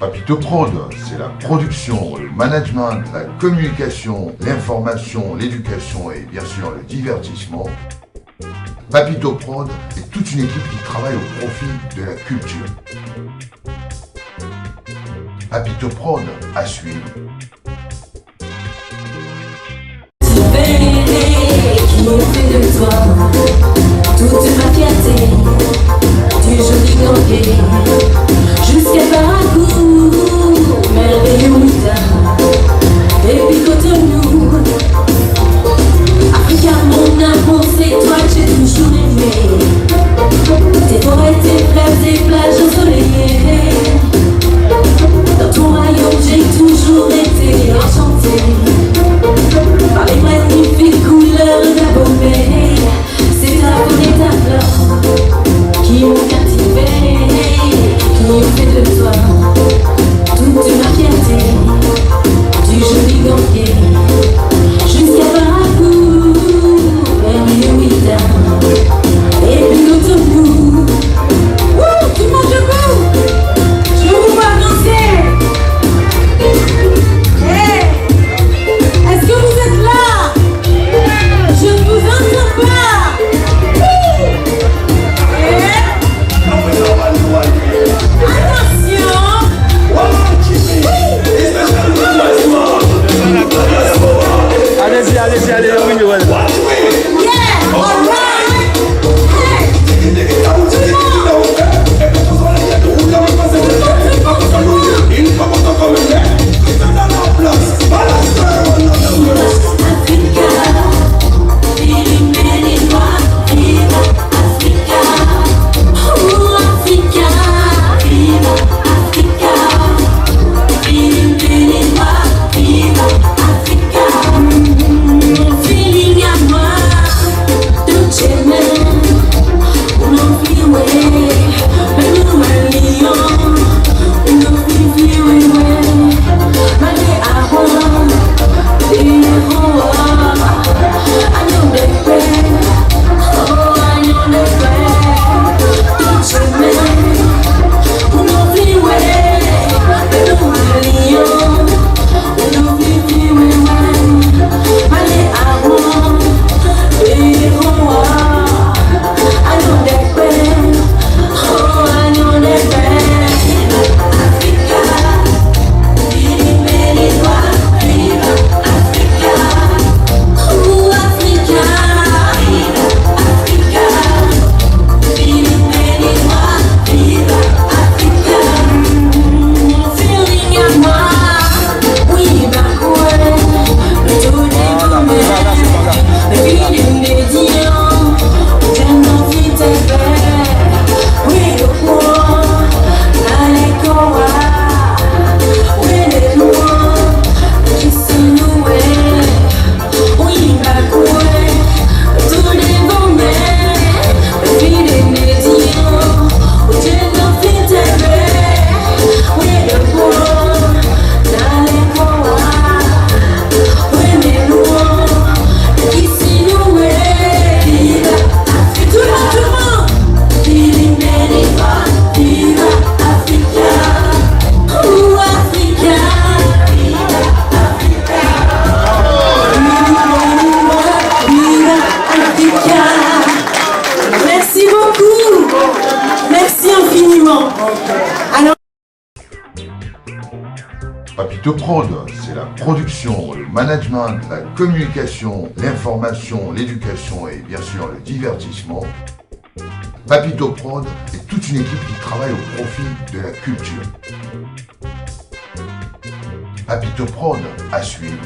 Papito Prod, c'est la production, le management, la communication, l'information, l'éducation et bien sûr le divertissement. Papito Prod est toute une équipe qui travaille au profit de la culture. Papito Prod à suivre. Qui ont fait de toi toute ma fierté, du joli ganguet jusqu'à Barracourt, merveilleux Ouida, et puis Cotonou. Africa, mon amour, c'est toi que j'ai toujours aimé. Tes forêts, tes fleuves, tes plages ensoleillées. Dans ton royaume, j'ai toujours été enchantée par les magnifiques couleurs d'Abomey. C'est ta faune et ta flore qui m'ont captivé, qui ont fait de toi toute ma fierté, du joli ganguet jusqu'à Barracourt, vers Ouida, et puis Cotonou. Tout le monde debout, je vous vois danser. Est-ce que vous êtes là? Je ne vous entends pas. Attention. Allez, on y va. Yeah, all right. Hey, tout le monde. Papito Prod, c'est la production, le management, la communication, l'information, l'éducation et bien sûr le divertissement. Papito Prod est toute une équipe qui travaille au profit de la culture. Papito Prod à suivre.